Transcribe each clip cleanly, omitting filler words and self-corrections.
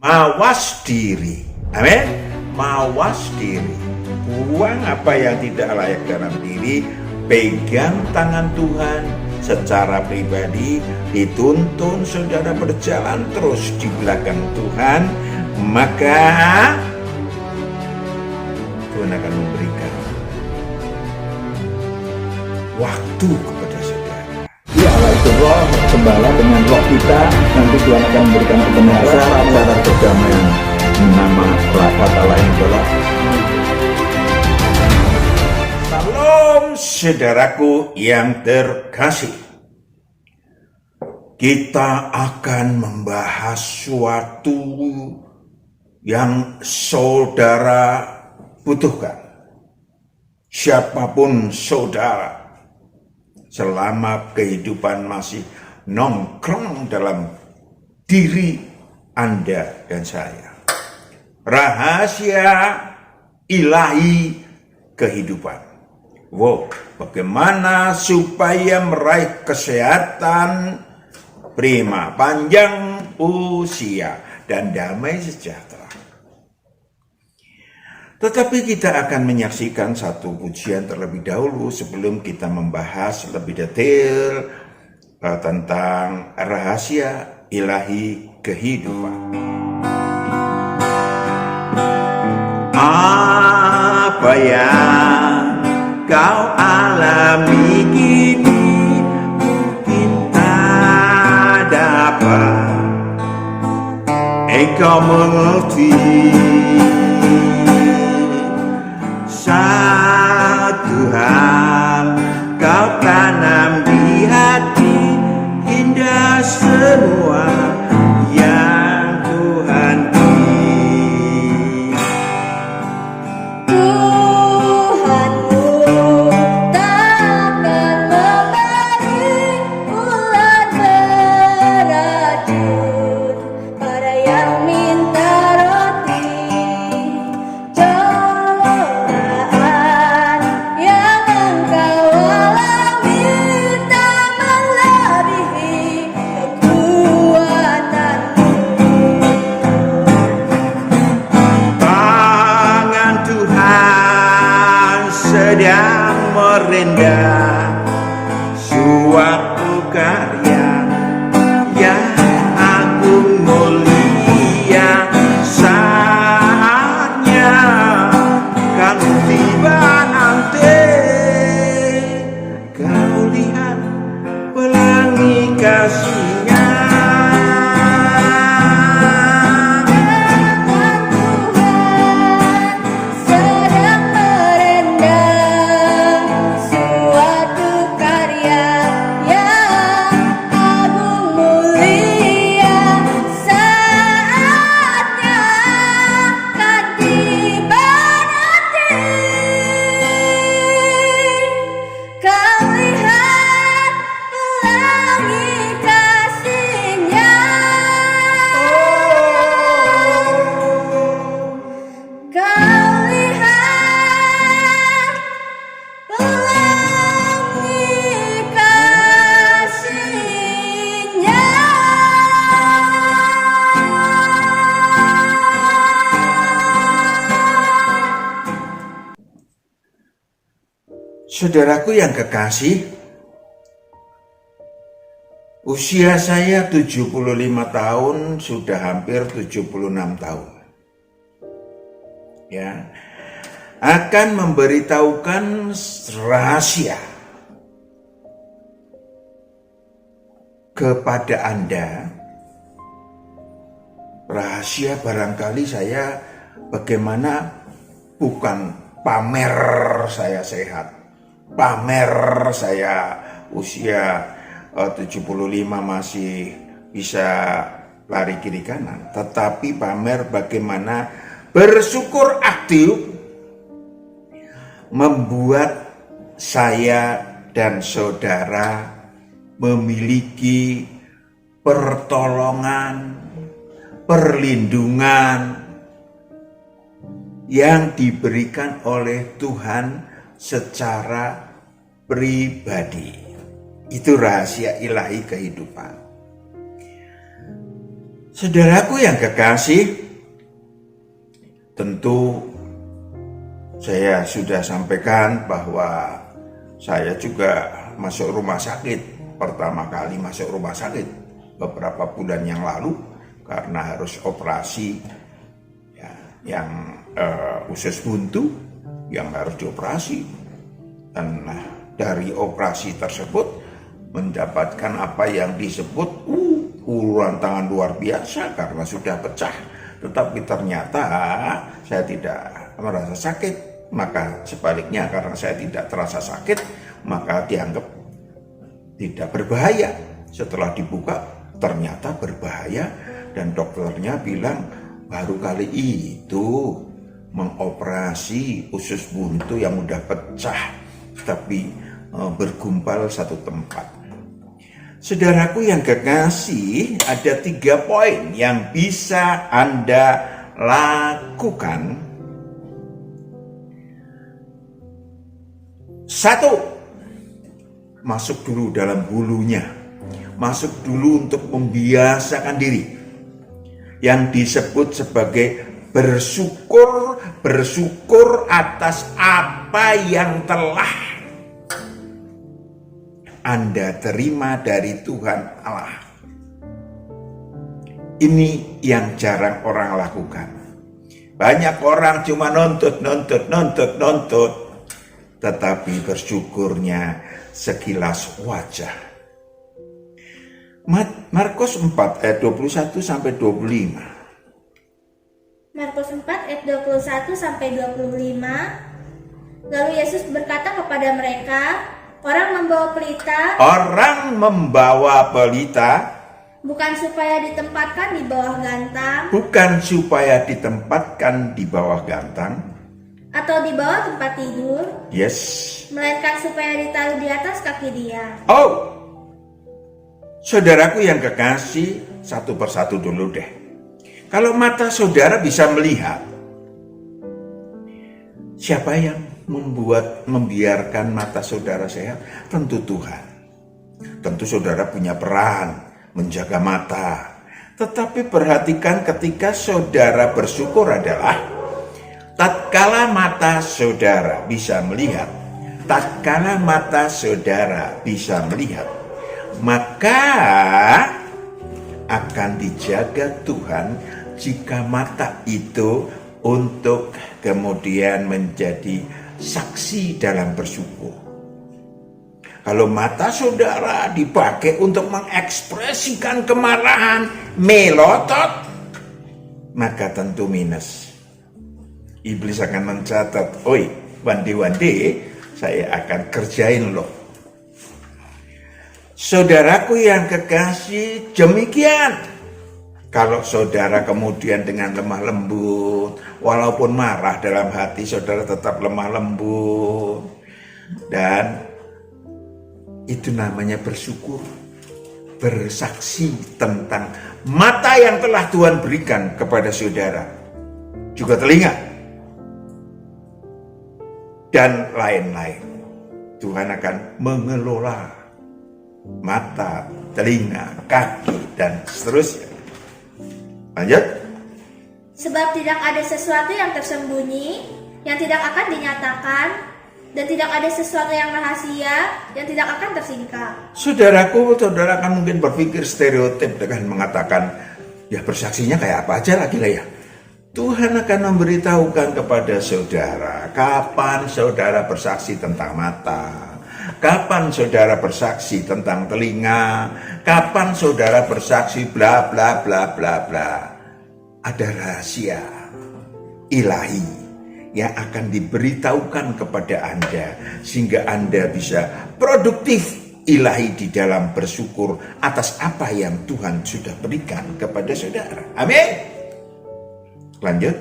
Mawas diri. Amin. Mawas diri. Buang apa yang tidak layak dalam diri. Pegang tangan Tuhan secara pribadi. Dituntun saudara berjalan terus di belakang Tuhan. Maka Tuhan akan memberikan waktu kepada saudara. Ya Allah itu roh, gembala dengan roh kita, nanti Tuhan akan memberikan kebenaran, Syarat-syarat perdamaian. nama kata lain adalah Salam saudaraku yang terkasih. Kita akan membahas suatu yang saudara butuhkan. Siapapun saudara, selama kehidupan masih nongkrong dalam diri Anda dan saya. Rahasia ilahi kehidupan. Wow, bagaimana supaya meraih kesehatan prima, panjang usia, dan damai sejahtera. Tetapi kita akan menyaksikan satu pujian terlebih dahulu sebelum kita membahas lebih detail tentang rahasia ilahi kehidupan. Apa yang kau alami kini mungkin tak dapat engkau mengerti. Satu hal kau tanam di hati, indah semua yang Tuhan beri. Tuhanmu takkan memberi ular beracun pada yang minta roti. Cobaan yang engkau alami tak melebihi kekuatanmu. Tangan Tuhan sedang merendah suatu karya yang agung mulia. Saatnya kalau tiba nanti kau lihat pelangi kasih-Nya. Sedang merendah suatu karya yang agung mulia. Saatnya kan tiba nanti kau lihat pelangi kasih-Nya. Kau lihat pelangi kasih-Nya. Saudaraku yang kekasih, usia saya 75 tahun, sudah hampir 76 tahun. Ya, akan memberitahukan rahasia kepada Anda. Rahasia barangkali saya bagaimana bukan pamer saya sehat, pamer saya usia 75 masih bisa lari kiri kanan, tetapi pamer bagaimana bersyukur aktif membuat saya dan saudara memiliki pertolongan, perlindungan yang diberikan oleh Tuhan secara pribadi. Itu rahasia ilahi kehidupan. Saudaraku yang kekasih, tentu saya sudah sampaikan bahwa saya juga masuk rumah sakit. Pertama kali masuk rumah sakit beberapa bulan yang lalu karena harus operasi ya, yang usus buntu yang harus dioperasi. Dan dari operasi tersebut mendapatkan apa yang disebut uluran tangan luar biasa karena sudah pecah. Tetapi ternyata saya tidak merasa sakit. Maka sebaliknya karena saya tidak terasa sakit, maka dianggap tidak berbahaya. Setelah dibuka ternyata berbahaya dan dokternya bilang baru kali itu mengoperasi usus buntu yang udah pecah tapi bergumpal satu tempat. Saudaraku yang kekasih, ada 3 poin yang bisa Anda lakukan. 1, masuk dulu dalam hulunya. Masuk dulu untuk membiasakan diri. Yang disebut sebagai bersyukur atas apa yang telah Anda terima dari Tuhan Allah. Ini yang jarang orang lakukan. Banyak orang cuma nuntut, tetapi bersyukurnya sekilas wajah. Markus 4 ayat 21 sampai 25. Markus 4 ayat 21 sampai 25. Lalu Yesus berkata kepada mereka, orang membawa pelita bukan supaya ditempatkan di bawah gantang atau di bawah tempat tidur, melainkan supaya ditaruh di atas kaki dia. Saudaraku yang kekasih, satu persatu dulu deh. Kalau mata saudara bisa melihat, siapa yang membiarkan mata saudara sehat? Tentu Tuhan. Tentu saudara punya peran menjaga mata. Tetapi perhatikan ketika saudara bersyukur adalah tatkala mata saudara bisa melihat, maka akan dijaga Tuhan jika mata itu untuk kemudian menjadi saksi dalam bersyukur. Kalau mata saudara dipakai untuk mengekspresikan kemarahan, melotot, maka tentu minus. Iblis akan mencatat, oi, wandi-wandi, saya akan kerjain loh. Saudaraku yang kekasih, demikian. Kalau saudara kemudian dengan lemah lembut, walaupun marah dalam hati, saudara tetap lemah lembut. Dan itu namanya bersyukur. Bersaksi tentang mata yang telah Tuhan berikan kepada saudara. Juga telinga. Dan lain-lain. Tuhan akan mengelola mata, telinga, kaki, dan seterusnya. Lanjut. Sebab tidak ada sesuatu yang tersembunyi yang tidak akan dinyatakan, dan tidak ada sesuatu yang rahasia yang tidak akan tersingkap. Saudaraku, saudara kan mungkin berpikir stereotip dengan mengatakan, ya bersaksinya kayak apa aja lagi lah ya. Tuhan akan memberitahukan kepada saudara kapan saudara bersaksi tentang mata, kapan saudara bersaksi tentang telinga, kapan saudara bersaksi bla bla bla bla bla. Ada rahasia ilahi yang akan diberitahukan kepada Anda sehingga Anda bisa produktif ilahi di dalam bersyukur atas apa yang Tuhan sudah berikan kepada saudara. Amin. Lanjut.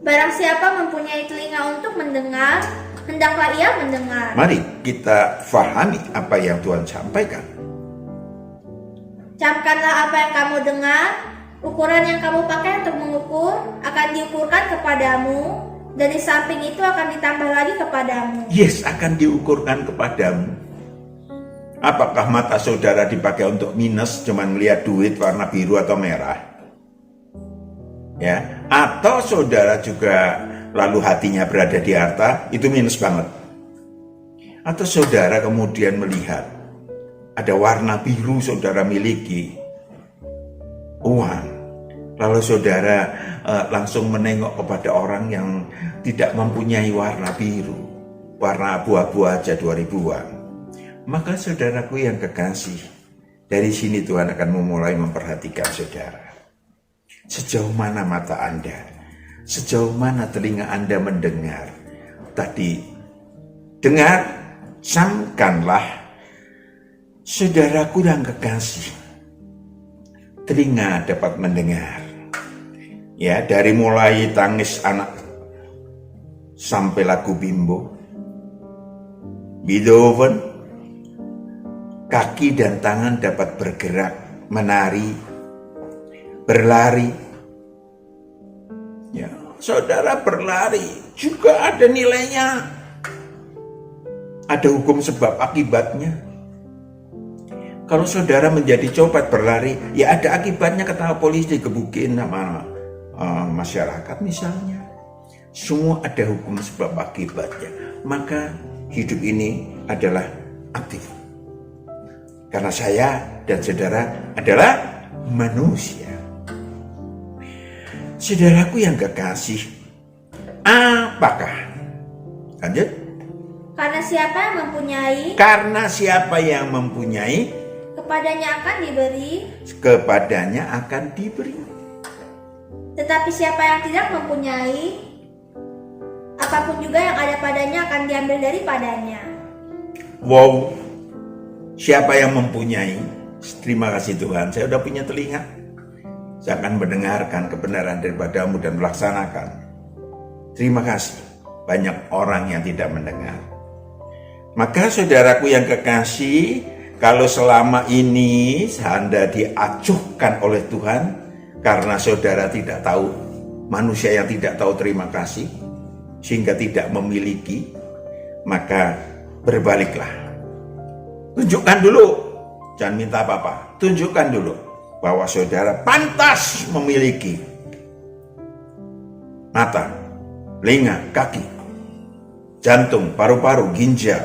Barang siapa mempunyai telinga untuk mendengar, hendaklah ia mendengar. Mari kita fahami apa yang Tuhan sampaikan. Camkanlah apa yang kamu dengar, ukuran yang kamu pakai untuk mengukur akan diukurkan kepadamu, dan di samping itu akan ditambah lagi kepadamu. Yes, akan diukurkan kepadamu. Apakah mata saudara dipakai untuk minus, cuman melihat duit warna biru atau merah? ya, atau saudara juga lalu hatinya berada di harta, itu minus banget. Atau saudara kemudian melihat ada warna biru saudara miliki, uang, lalu saudara langsung menengok kepada orang yang tidak mempunyai warna biru, warna abu-abu aja 2000-an. Maka saudaraku yang kekasih, dari sini Tuhan akan memulai memperhatikan saudara. Sejauh mana mata Anda, sejauh mana telinga Anda mendengar. Tadi, dengar, camkanlah. Saudaraku yang kekasih, telinga dapat mendengar. Ya, dari mulai tangis anak sampai lagu Bimbo, Beethoven, kaki dan tangan dapat bergerak, menari, berlari. Ya, saudara berlari juga ada nilainya. Ada hukum sebab akibatnya. Kalau saudara menjadi copet berlari, ya ada akibatnya, ketahuan polisi, digebukin sama masyarakat misalnya. Semua ada hukum sebab akibatnya. Maka hidup ini adalah aktif. Karena saya dan saudara adalah manusia. Saudaraku yang kekasih, apakah? Lanjut. Karena siapa yang mempunyai, Karena siapa yang mempunyai, kepadanya akan diberi. kepadanya akan diberi. Tetapi siapa yang tidak mempunyai, apapun juga yang ada padanya akan diambil daripadanya. Wow, siapa yang mempunyai? Terima kasih Tuhan, saya udah punya telinga. Saya akan mendengarkan kebenaran daripadamu dan melaksanakan. Terima kasih. Banyak orang yang tidak mendengar. Maka saudaraku yang kekasih, kalau selama ini Anda diacuhkan oleh Tuhan karena saudara tidak tahu, manusia yang tidak tahu terima kasih, sehingga tidak memiliki, maka berbaliklah. Tunjukkan dulu, jangan minta apa-apa, tunjukkan dulu bahwa saudara pantas memiliki mata, telinga, kaki, jantung, paru-paru, ginjal,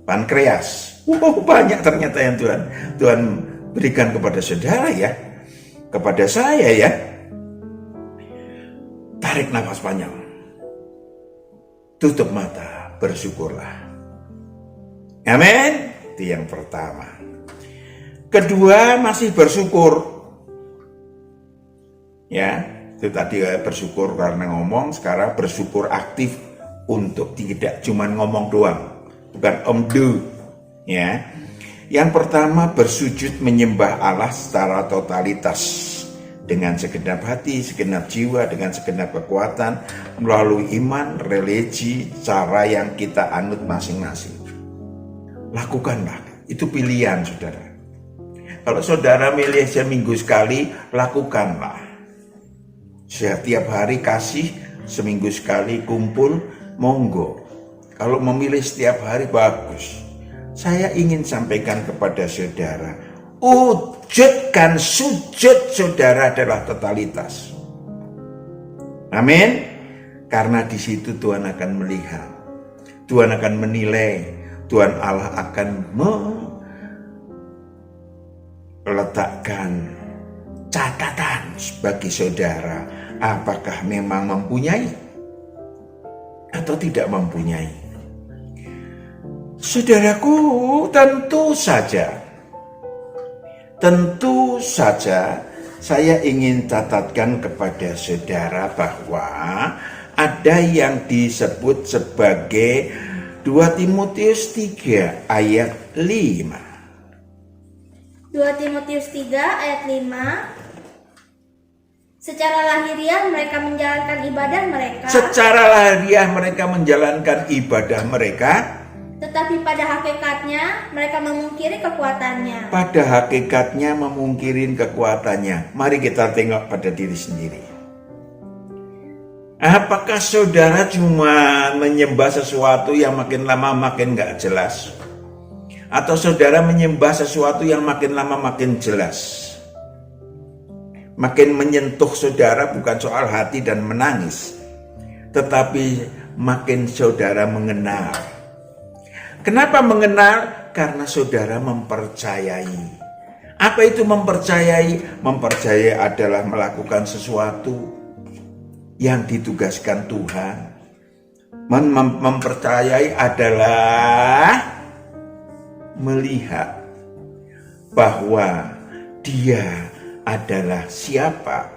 pankreas. Banyak ternyata yang Tuhan berikan kepada saudara ya, kepada saya ya. Tarik nafas panjang, tutup mata, bersyukurlah. Amin. Itu yang pertama. Kedua, masih bersyukur. Ya, itu tadi bersyukur karena ngomong, sekarang bersyukur aktif untuk tidak cuma ngomong doang, bukan omdu. Ya, yang pertama bersujud menyembah Allah secara totalitas dengan segenap hati, segenap jiwa, dengan segenap kekuatan melalui iman, religi, cara yang kita anut masing-masing. Lakukanlah, itu pilihan saudara. Kalau saudara milih seminggu sekali, lakukanlah. Setiap hari kasih, seminggu sekali kumpul, monggo. Kalau memilih setiap hari, bagus. Saya ingin sampaikan kepada saudara, wujudkan sujud saudara adalah totalitas. Amin. Karena di situ Tuhan akan melihat, Tuhan akan menilai, Tuhan Allah akan meletakkan catatan bagi saudara, apakah memang mempunyai atau tidak mempunyai. Saudaraku, tentu saja saya ingin catatkan kepada saudara bahwa ada yang disebut sebagai 2 Timotius 3 ayat 5. 2 Timotius 3 ayat 5. Secara lahiriah mereka menjalankan ibadah mereka. Secara lahiriah mereka menjalankan ibadah mereka, tetapi pada hakikatnya mereka memungkiri kekuatannya. Pada hakikatnya memungkiri kekuatannya. Mari kita tengok pada diri sendiri. Apakah saudara cuma menyembah sesuatu yang makin lama makin gak jelas? Atau saudara menyembah sesuatu yang makin lama makin jelas? makin menyentuh saudara bukan soal hati dan menangis, tetapi makin saudara mengenal. Kenapa mengenal? Karena saudara mempercayai. Apa itu mempercayai? Mempercayai adalah melakukan sesuatu yang ditugaskan Tuhan. Mempercayai adalah melihat bahwa Dia adalah siapa.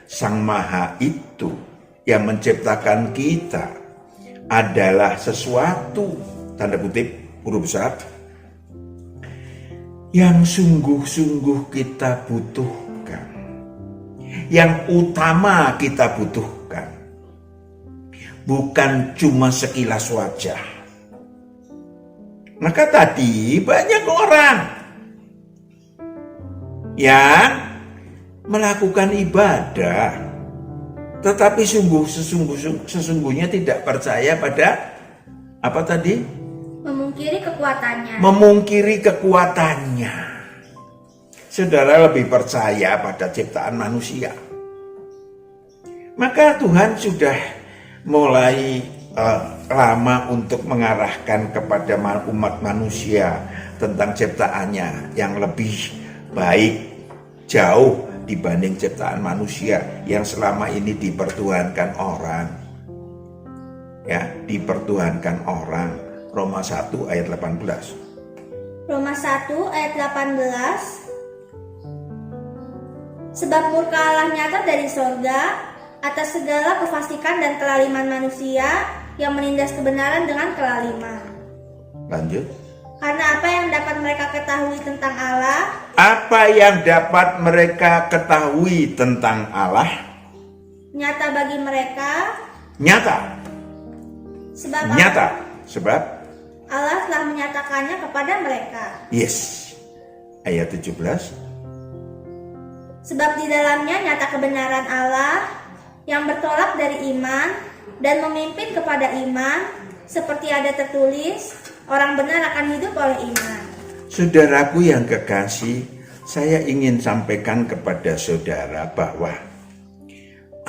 Sang Maha itu yang menciptakan kita adalah sesuatu, tanda kutip, huruf besar, yang sungguh-sungguh kita butuhkan, yang utama kita butuhkan, bukan cuma sekilas wajah. Maka tadi banyak orang yang melakukan ibadah, tetapi sesungguhnya tidak percaya pada apa tadi? Memungkiri kekuatannya. Memungkiri kekuatannya. Saudara lebih percaya pada ciptaan manusia. Maka Tuhan sudah mulai lama untuk mengarahkan kepada umat manusia tentang ciptaannya yang lebih baik jauh dibanding ciptaan manusia yang selama ini dipertuhankan orang. Ya, dipertuhankan orang. Roma 1 ayat 18. Roma 1 ayat 18. Sebab murka Allah nyata dari sorga atas segala kefasikan dan kelaliman manusia yang menindas kebenaran dengan kelaliman. Lanjut. Karena apa yang dapat mereka ketahui tentang Allah? Apa yang dapat mereka ketahui tentang Allah? Nyata bagi mereka. Nyata. Sebab Nyata. Sebab Allah telah menyatakannya kepada mereka. yes. Ayat 17. Sebab di dalamnya nyata kebenaran Allah yang bertolak dari iman dan memimpin kepada iman, seperti ada tertulis, orang benar akan hidup oleh iman. Saudaraku yang kekasih, saya ingin sampaikan kepada saudara bahwa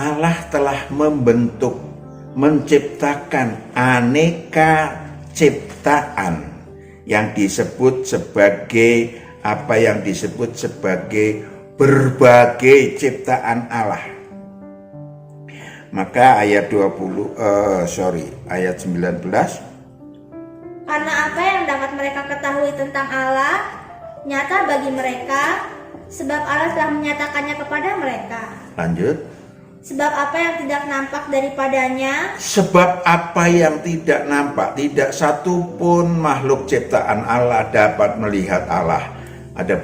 Allah telah membentuk, menciptakan aneka ciptaan yang disebut sebagai apa yang disebut sebagai berbagai ciptaan Allah. Maka ayat 19. Karena apa yang dapat mereka ketahui tentang Allah nyata bagi mereka, sebab Allah telah menyatakannya kepada mereka. Lanjut. Sebab apa yang tidak nampak daripadanya. Sebab apa yang tidak nampak, tidak satu pun makhluk ciptaan Allah dapat melihat Allah. Ada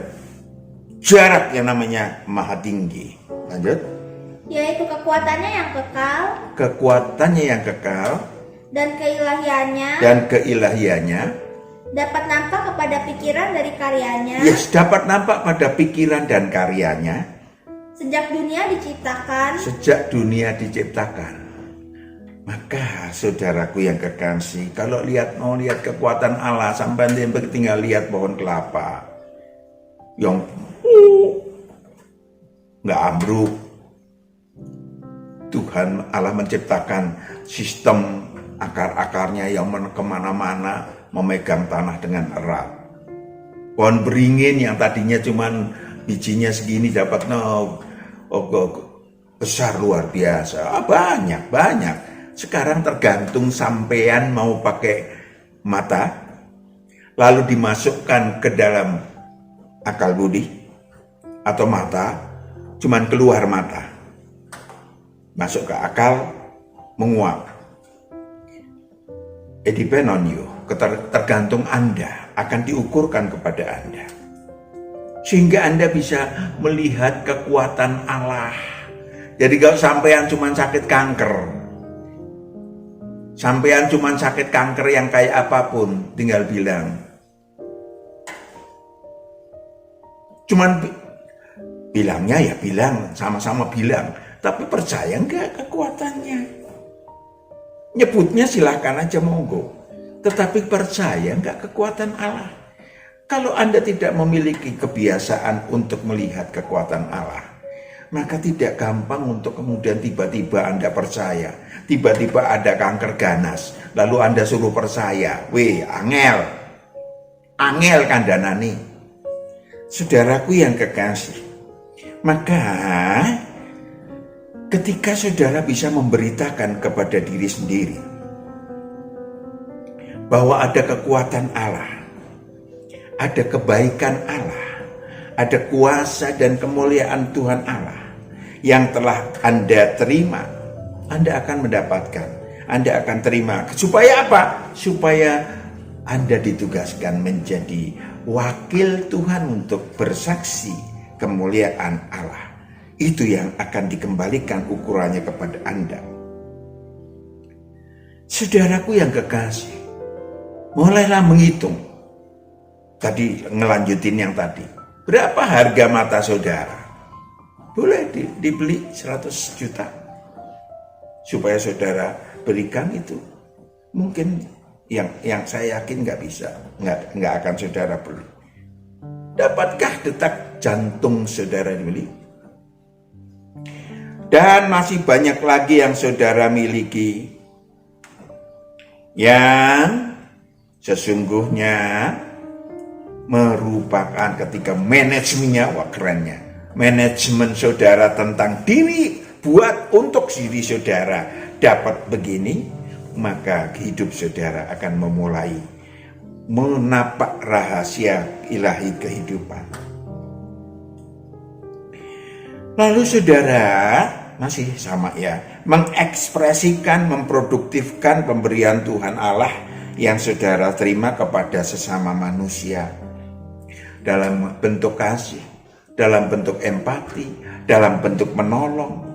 jarak yang namanya maha tinggi. Lanjut. Yaitu kekuatannya yang kekal. Kekuatannya yang kekal. Dan keilahiannya. Dan keilahiannya. Dapat nampak kepada pikiran dari karyanya. Yes, dapat nampak pada pikiran dan karyanya. Sejak dunia diciptakan. Sejak dunia diciptakan. Maka saudaraku yang kekasih, kalau mau lihat kekuatan Allah, sampai tinggal lihat pohon kelapa yang nggak ambruk. Tuhan Allah menciptakan sistem akar-akarnya yang kemana-mana memegang tanah dengan erat. Pohon beringin yang tadinya cuman bijinya segini dapat besar luar biasa. Banyak. Sekarang tergantung sampean mau pakai mata, lalu dimasukkan ke dalam akal budi, atau mata, cuman keluar mata. Masuk ke akal, menguap. It depend on you. Tergantung Anda, akan diukurkan kepada Anda. Sehingga Anda bisa melihat kekuatan Allah. Jadi kalau sampean cuma sakit kanker, sampean cuma sakit kanker yang kayak apapun, tinggal bilang. Cuman bilangnya ya bilang, sama-sama bilang. Tapi percaya enggak kekuatannya? Nyebutnya silahkan aja monggo. Tetapi percaya enggak kekuatan Allah? Kalau Anda tidak memiliki kebiasaan untuk melihat kekuatan Allah, maka tidak gampang untuk kemudian tiba-tiba Anda percaya. Tiba-tiba ada kanker ganas, lalu Anda suruh percaya. Weh, angel kandhanane. Saudaraku yang kekasih, maka ketika saudara bisa memberitakan kepada diri sendiri bahwa ada kekuatan Allah, ada kebaikan Allah, ada kuasa dan kemuliaan Tuhan Allah yang telah Anda terima, Anda akan mendapatkan, Anda akan terima. Supaya apa? Supaya Anda ditugaskan menjadi wakil Tuhan untuk bersaksi kemuliaan Allah. Itu yang akan dikembalikan ukurannya kepada Anda. Saudaraku yang kekasih, mulailah menghitung. Tadi ngelanjutin yang tadi. Berapa harga mata saudara? Boleh dibeli 100 juta. Supaya saudara berikan itu. Mungkin yang saya yakin nggak bisa. Nggak akan saudara beli. Dapatkah detak jantung saudara dibeli? Dan masih banyak lagi yang saudara miliki. Yang sesungguhnya merupakan ketika manajemennya, wah kerennya, manajemen saudara tentang diri, buat untuk diri saudara dapat begini, maka hidup saudara akan memulai menapak rahasia ilahi kehidupan. Lalu saudara masih sama ya, mengekspresikan, memproduktifkan pemberian Tuhan Allah yang saudara terima kepada sesama manusia dalam bentuk kasih, dalam bentuk empati, dalam bentuk menolong.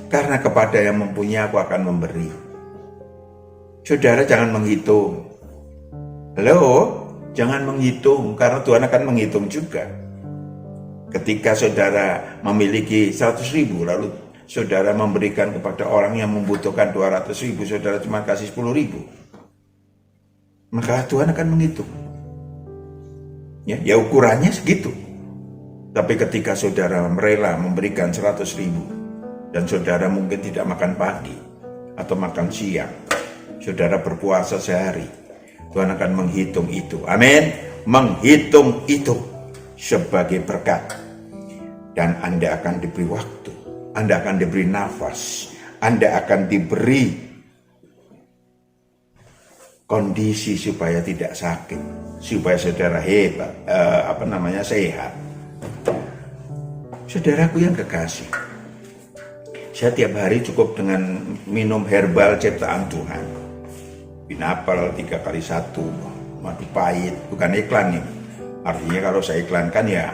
Karena kepada yang mempunyai aku akan memberi. Saudara jangan menghitung. Halo, jangan menghitung karena Tuhan akan menghitung juga. Ketika saudara memiliki 100.000 lalu saudara memberikan kepada orang yang membutuhkan 200.000, saudara cuma kasih 10.000, maka Tuhan akan menghitung. Ya ukurannya segitu. Tapi ketika saudara rela memberikan 100.000 dan saudara mungkin tidak makan pagi atau makan siang, saudara berpuasa sehari, Tuhan akan menghitung itu. Amin. Menghitung itu sebagai berkat. Dan Anda akan diberi waktu, Anda akan diberi nafas, Anda akan diberi kondisi supaya tidak sakit, supaya saudara sehat. Saudaraku yang kekasih, saya tiap hari cukup dengan minum herbal ciptaan Tuhan. Binapel 3x1, madu pahit, bukan iklan nih. Artinya kalau saya iklankan ya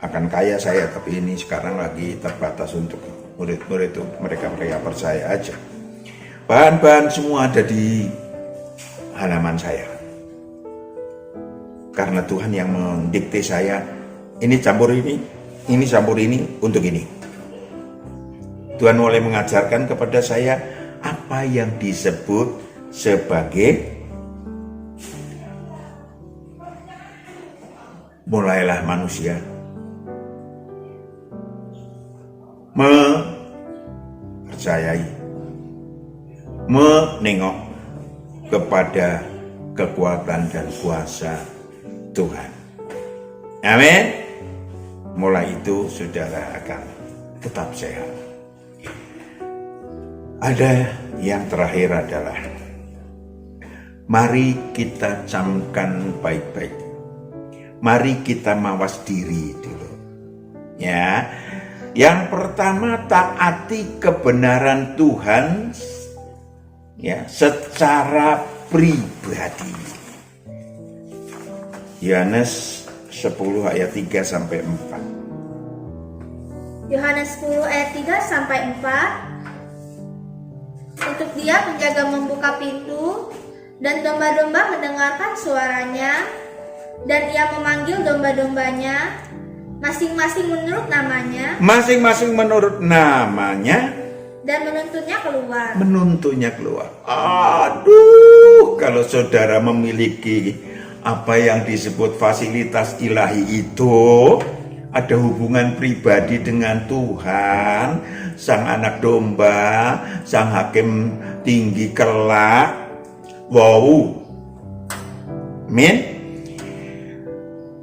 akan kaya saya, tapi ini sekarang lagi terbatas untuk murid-murid itu, mereka percaya aja. Bahan-bahan semua ada di halaman saya. Karena Tuhan yang mendikte saya, ini campur ini untuk ini. Tuhan mulai mengajarkan kepada saya apa yang disebut sebagai mulailah manusia mempercayai, menengok kepada kekuatan dan kuasa Tuhan. Amin. Mulai itu saudara akan tetap sehat. Ada yang terakhir adalah mari kita camkan baik-baik. Mari kita mawas diri dulu. Ya. Yang pertama, taati kebenaran Tuhan ya secara pribadi. Yohanes 10 ayat 3 sampai 4. Yohanes 10 ayat 3 sampai 4. Untuk dia penjaga membuka pintu dan domba-domba mendengarkan suaranya, dan ia memanggil domba-dombanya masing-masing menurut namanya, dan menuntunnya keluar. Aduh, kalau saudara memiliki apa yang disebut fasilitas ilahi itu, ada hubungan pribadi dengan Tuhan, sang anak domba, sang hakim tinggi kelak. Wow, amin.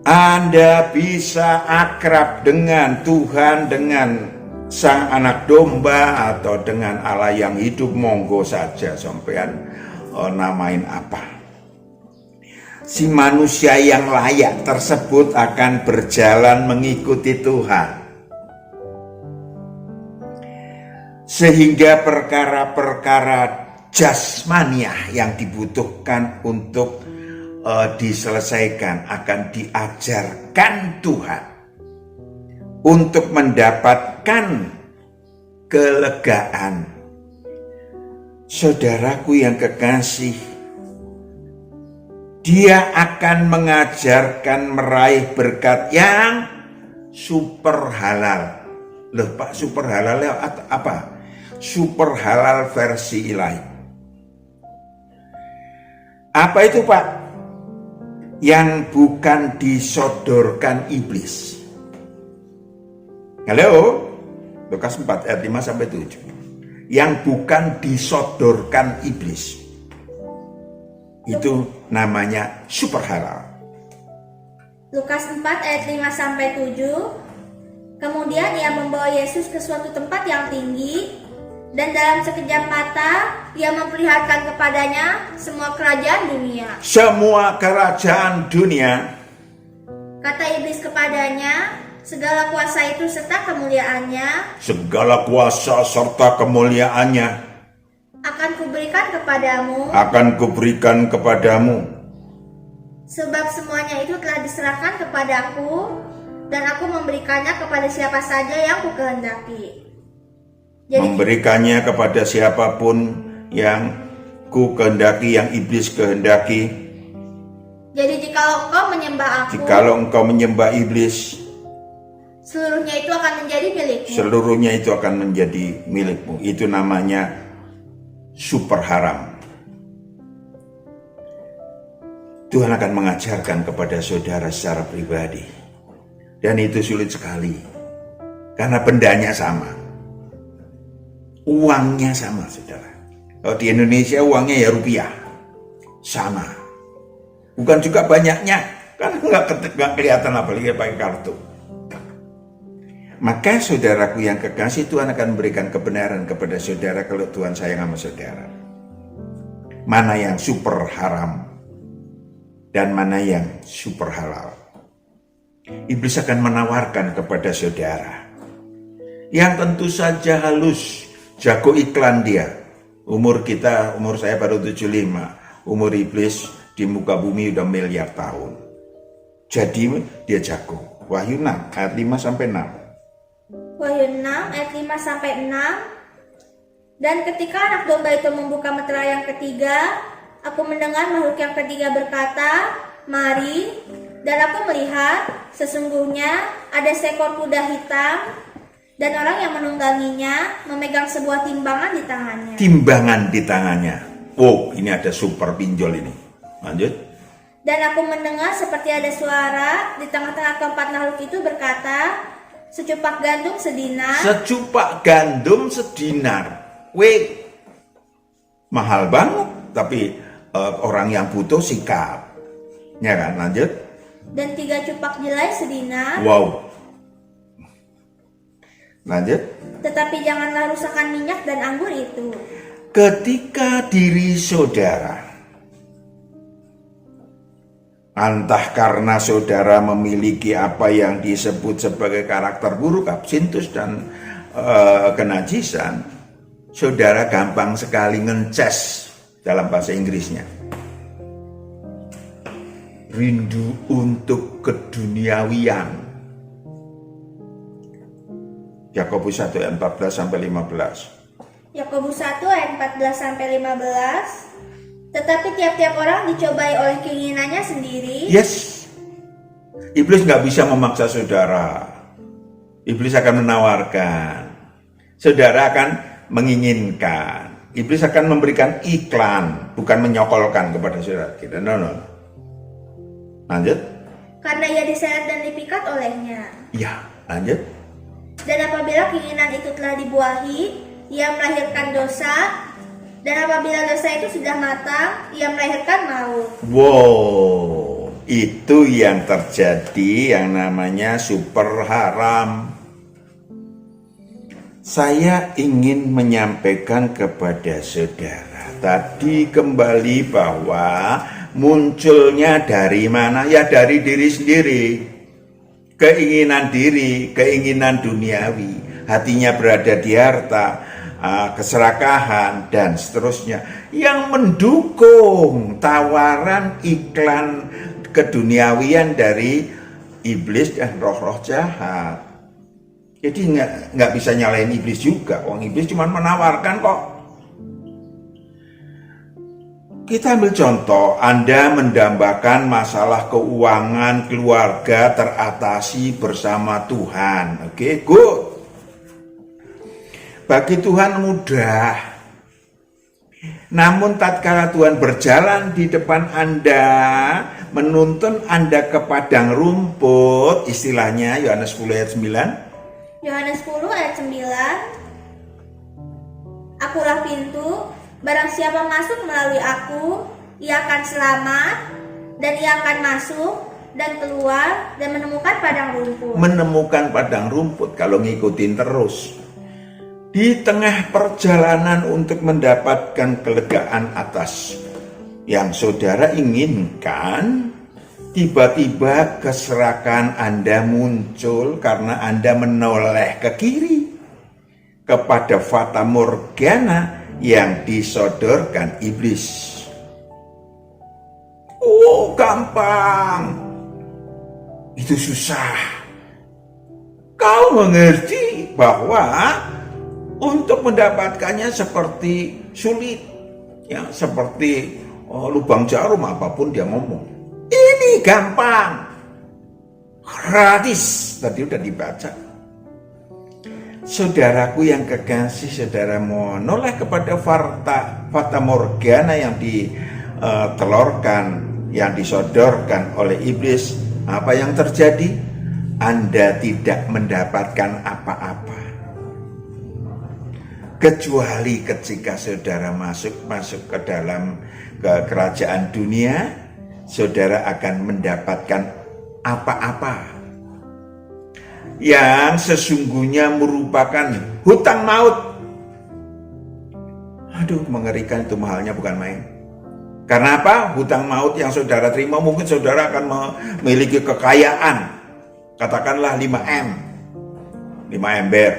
Anda bisa akrab dengan Tuhan, dengan sang anak domba, atau dengan Allah yang hidup, monggo saja sampean namain apa. Si manusia yang layak tersebut akan berjalan mengikuti Tuhan. Sehingga perkara-perkara jasmaniah yang dibutuhkan untuk diselesaikan akan diajarkan Tuhan untuk mendapatkan kelegaan. Saudaraku yang kekasih, Dia akan mengajarkan meraih berkat yang super halal. Loh Pak, super halal apa? Super halal versi ilahi. Apa itu Pak? Yang bukan disodorkan iblis. Halo? Lukas 4 ayat 5 sampai 7. Yang bukan disodorkan iblis. Itu namanya super halal. Lukas 4 ayat 5 sampai 7. Kemudian ia membawa Yesus ke suatu tempat yang tinggi, dan dalam sekejap mata ia memperlihatkan kepadanya semua kerajaan dunia. Semua kerajaan dunia. Kata iblis kepadanya, segala kuasa itu serta kemuliaannya Segala kuasa serta kemuliaannya akan kuberikan kepadamu, sebab semuanya itu telah diserahkan kepadaku, dan aku memberikannya kepada siapa saja yang kukehendaki. Memberikannya kepada siapapun yang ku kehendaki, yang iblis kehendaki. Jadi jikalau engkau menyembah aku, Jikalau engkau menyembah iblis, seluruhnya itu akan menjadi milikmu. seluruhnya itu akan menjadi milikmu. Itu namanya super haram. Tuhan akan mengajarkan kepada saudara secara pribadi. Dan itu sulit sekali. Karena bendanya sama. Uangnya sama, saudara. Kalau di Indonesia uangnya ya rupiah. Sama. Bukan juga banyaknya. Kan nggak kelihatan apalagi pakai kartu. Maka saudaraku yang kekasih, Tuhan akan memberikan kebenaran kepada saudara kalau Tuhan sayang sama saudara. Mana yang super haram dan mana yang super halal. Iblis akan menawarkan kepada saudara yang tentu saja halus, jago iklan dia. Umur saya baru 75. Umur iblis di muka bumi udah miliar tahun. Jadi dia jago. Wahyu 6 ayat 5 sampai 6. Wahyu 6 ayat 5 sampai 6. Dan ketika anak domba itu membuka meterai yang ketiga, aku mendengar makhluk yang ketiga berkata, "Mari." Dan aku melihat sesungguhnya ada seekor kuda hitam, dan orang yang menungganginya memegang sebuah timbangan di tangannya. Timbangan di tangannya. Wow, ini ada super pinjol ini. Lanjut. Dan aku mendengar seperti ada suara di tengah-tengah keempat makhluk itu berkata, "Secupak gandum sedinar." Secupak gandum sedinar. Weh, mahal banget. Tapi orang yang butuh sikap. Ya kan, lanjut. Dan 3 cupak jelai sedinar. Wow. Lanjut. Tetapi janganlah rusakkan minyak dan anggur itu. Ketika diri saudara, entah karena saudara memiliki apa yang disebut sebagai karakter buruk, absintus dan kenajisan, saudara gampang sekali ngences dalam bahasa Inggrisnya. Rindu untuk keduniawian. Yakobus 1 ayat 14 sampai 15. Yakobus 1 ayat 14 sampai 15. Tetapi tiap-tiap orang dicobai oleh keinginannya sendiri. Yes. Iblis nggak bisa memaksa saudara. Iblis akan menawarkan. Saudara akan menginginkan. Iblis akan memberikan iklan, bukan menyokolkan kepada saudara kita. No. Lanjut. karena ia diseret dan dipikat olehnya. Ya, lanjut. Dan apabila keinginan itu telah dibuahi, ia melahirkan dosa. Dan apabila dosa itu sudah matang, ia melahirkan maut. Wow, itu yang terjadi yang namanya super haram. Saya ingin menyampaikan kepada saudara tadi kembali bahwa munculnya dari mana? Ya dari diri sendiri. Keinginan diri, keinginan duniawi, hatinya berada di harta, keserakahan dan seterusnya yang mendukung tawaran iklan keduniawian dari iblis dan roh-roh jahat. Jadi nggak bisa nyalain iblis juga. Wong iblis cuma menawarkan kok. Kita ambil contoh, Anda mendambakan masalah keuangan keluarga teratasi bersama Tuhan. Oke, good. Bagi Tuhan mudah. Namun tatkala Tuhan berjalan di depan Anda, menuntun Anda ke padang rumput, istilahnya Yohanes 10 ayat 9. Yohanes 10 ayat 9. Akulah pintu, barang siapa masuk melalui aku, ia akan selamat, dan ia akan masuk dan keluar dan menemukan padang rumput. Menemukan padang rumput kalau ngikutin terus. Di tengah perjalanan untuk mendapatkan kelegaan atas yang saudara inginkan, tiba-tiba keserakan Anda muncul karena Anda menoleh ke kiri kepada fata morgana yang disodorkan iblis. Oh, gampang. Itu susah. Kau mengerti bahwa untuk mendapatkannya seperti sulit, ya seperti lubang jarum apapun dia ngomong. Ini gampang, gratis. Tadi udah dibaca. Saudaraku yang kekasih, saudara menoleh kepada fata morgana yang ditelorkan, yang disodorkan oleh iblis. Apa yang terjadi? Anda tidak mendapatkan apa-apa. Kecuali ketika saudara masuk ke dalam kerajaan dunia, saudara akan mendapatkan apa-apa yang sesungguhnya merupakan hutang maut. Aduh, mengerikan, itu mahalnya bukan main. Karena apa? Hutang maut yang saudara terima, mungkin saudara akan memiliki kekayaan, katakanlah 5M, 5 ember.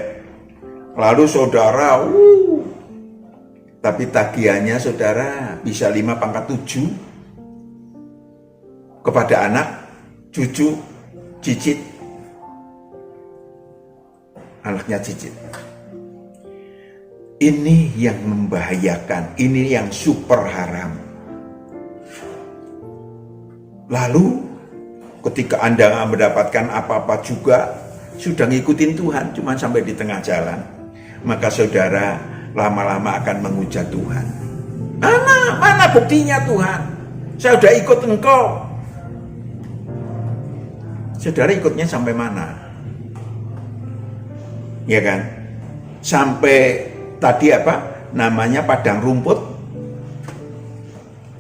Lalu saudara, tapi tagihannya saudara bisa 5/7 kepada anak, cucu, cicit, anaknya cicit. Ini yang membahayakan, ini yang super haram. Lalu ketika Anda mendapatkan apa-apa juga, sudah ngikutin Tuhan, cuma sampai di tengah jalan, maka saudara lama-lama akan menghujat Tuhan. Mana buktinya Tuhan? Saya sudah ikut Engkau. Saudara ikutnya sampai mana? Ya kan? Sampai tadi apa? Namanya padang rumput.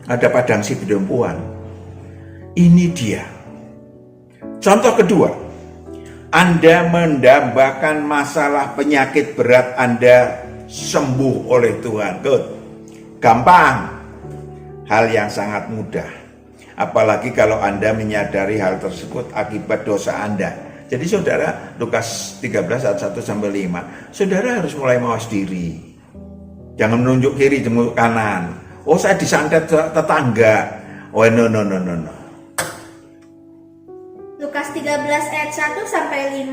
Ada padang sidempuan. Ini dia. Contoh kedua. Anda mendambakan masalah penyakit berat Anda sembuh oleh Tuhan. Good. Gampang. Hal yang sangat mudah. Apalagi kalau Anda menyadari hal tersebut akibat dosa Anda. Jadi saudara, Lukas 13 ayat 1-5, saudara harus mulai mawas diri. Jangan menunjuk kiri, jenguk kanan. Oh, saya disantet tetangga. Oh, no. Lukas 13 ayat 1-5.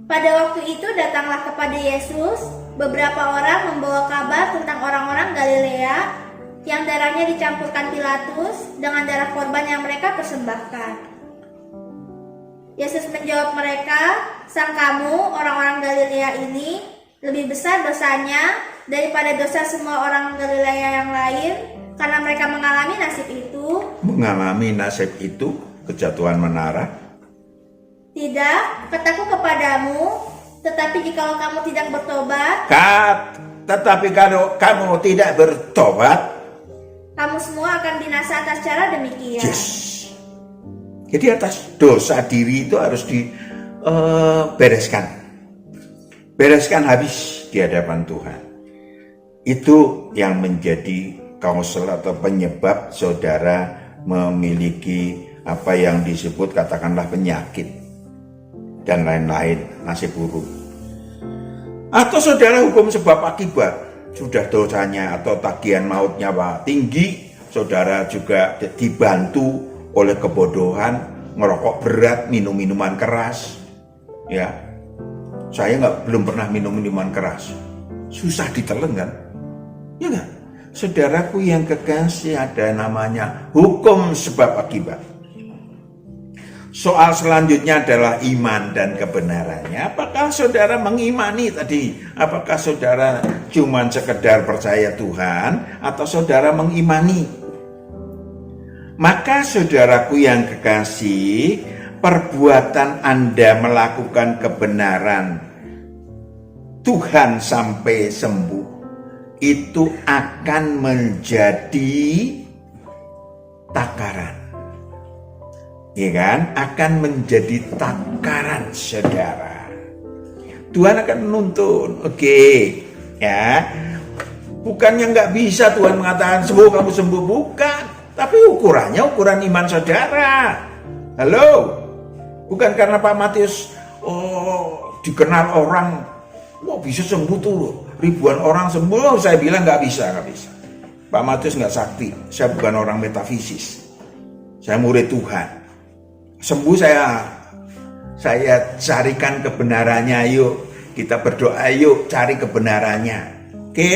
Pada waktu itu datanglah kepada Yesus beberapa orang membawa kabar tentang orang-orang Galilea yang darahnya dicampurkan Pilatus dengan darah korban yang mereka persembahkan. Yesus menjawab mereka, "Sang kamu, orang-orang Galilea ini, lebih besar dosanya daripada dosa semua orang Galilea yang lain, karena mereka mengalami nasib itu." Mengalami nasib itu, kejatuhan menara? Tidak, kataku kepadamu, tetapi jikalau kamu tidak bertobat, Tetapi kalau kamu tidak bertobat, kamu semua akan binasa atas cara demikian. yes. Jadi atas dosa diri itu harus dibereskan. Bereskan habis di hadapan Tuhan. Itu yang menjadi kausal atau penyebab saudara memiliki apa yang disebut katakanlah penyakit dan lain-lain, nasib buruk. Atau saudara hukum sebab akibat, sudah dosanya atau tagihan mautnya tinggi, saudara juga dibantu oleh kebodohan, ngerokok berat, minum minuman keras. Ya, saya belum pernah minum minuman keras, susah ditelan kan? Ya kan? Saudaraku yang kekasih, ada namanya hukum sebab akibat. Soal selanjutnya adalah iman dan kebenarannya. Apakah saudara mengimani tadi? Apakah saudara cuma sekedar percaya Tuhan atau saudara mengimani? Maka saudaraku yang kekasih, perbuatan Anda melakukan kebenaran Tuhan sampai sembuh itu akan menjadi takaran. Ya kan? Akan menjadi takaran saudara. Tuhan akan menuntun. Oke. Ya. Bukannya nggak bisa Tuhan mengatakan sembuh kamu sembuh, bukan. Tapi ukurannya ukuran iman saudara. Halo. Bukan karena Pak Matius dikenal orang, bisa sembuh tuh. Ribuan orang sembuh, saya bilang nggak bisa. Pak Matius nggak sakti. Saya bukan orang metafisis. Saya murid Tuhan. Sembuh saya carikan kebenarannya, yuk kita berdoa, yuk cari kebenarannya. Oke.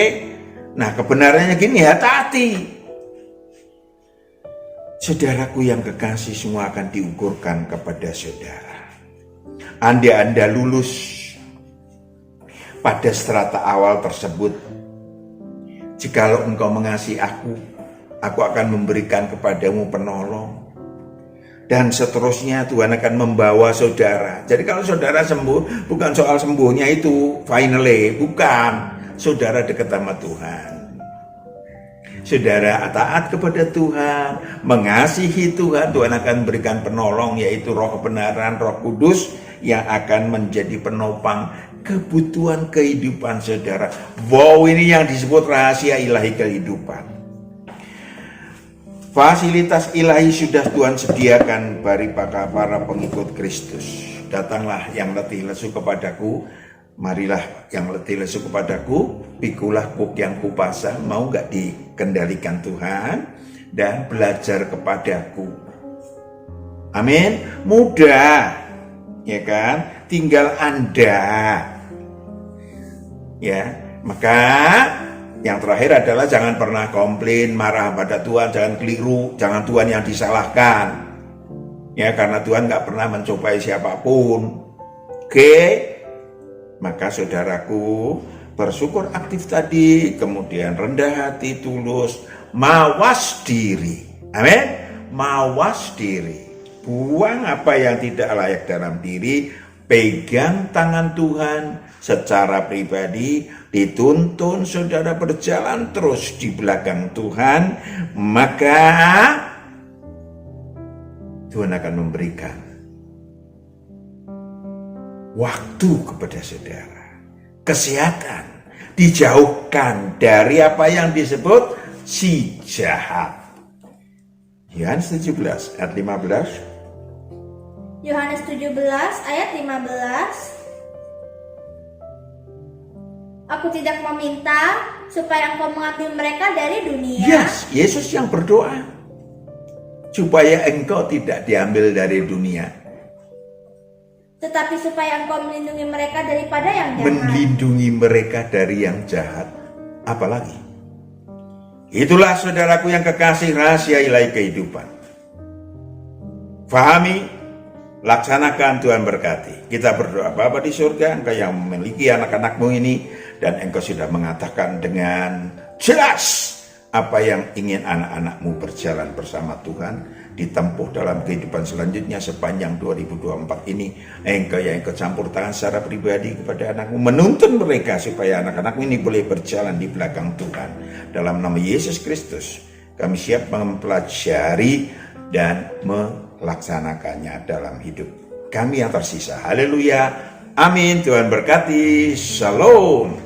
Nah, kebenarannya gini, hati-hati. Saudaraku yang kekasih, semua akan diukurkan kepada saudara. Anda lulus pada strata awal tersebut. Jikalau engkau mengasihi aku akan memberikan kepadamu penolong. Dan seterusnya Tuhan akan membawa saudara. Jadi kalau saudara sembuh, bukan soal sembuhnya itu finally, bukan. Saudara dekat sama Tuhan. Saudara taat kepada Tuhan, mengasihi Tuhan, Tuhan akan berikan penolong, yaitu Roh kebenaran, Roh Kudus yang akan menjadi penopang kebutuhan kehidupan saudara. Wow, ini yang disebut rahasia ilahi kehidupan. Fasilitas ilahi sudah Tuhan sediakan bagi para pengikut Kristus. Datanglah yang letih lesu kepadaku, marilah yang letih lesu kepadaku, pikulah kuk yang kupasang, mau gak dikendalikan Tuhan, dan belajar kepadaku. Amin. Mudah, ya kan? Tinggal Anda. Ya, maka yang terakhir adalah jangan pernah komplain, marah pada Tuhan, jangan keliru, jangan Tuhan yang disalahkan. Ya, karena Tuhan gak pernah mencobai siapapun. Oke, maka saudaraku bersyukur aktif tadi, kemudian rendah hati, tulus, mawas diri. Amin. Mawas diri. Buang apa yang tidak layak dalam diri, pegang tangan Tuhan secara pribadi, dituntun saudara berjalan terus di belakang Tuhan, maka Tuhan akan memberikan waktu kepada saudara, kesehatan, dijauhkan dari apa yang disebut si jahat. Yohanes 17 ayat 15. Yohanes 17 ayat 15. Aku tidak meminta supaya engkau mengambil mereka dari dunia. Yes, Yesus yang berdoa supaya engkau tidak diambil dari dunia, tetapi supaya engkau melindungi mereka daripada yang jahat. Melindungi mereka dari yang jahat. Apalagi? Itulah saudaraku yang kekasih rahasia ilahi kehidupan. Fahami, laksanakan, Tuhan berkati. Kita berdoa. Bapa di surga, Engkau yang memiliki anak-anakmu ini, dan Engkau sudah mengatakan dengan jelas apa yang ingin anak-anakmu berjalan bersama Tuhan, ditempuh dalam kehidupan selanjutnya sepanjang 2024 ini. Engkau yang campur tangan secara pribadi kepada anakmu, menuntun mereka supaya anak-anakmu ini boleh berjalan di belakang Tuhan. Dalam nama Yesus Kristus, kami siap mempelajari dan melaksanakannya dalam hidup kami yang tersisa. Haleluya. Amin. Tuhan berkati. Shalom.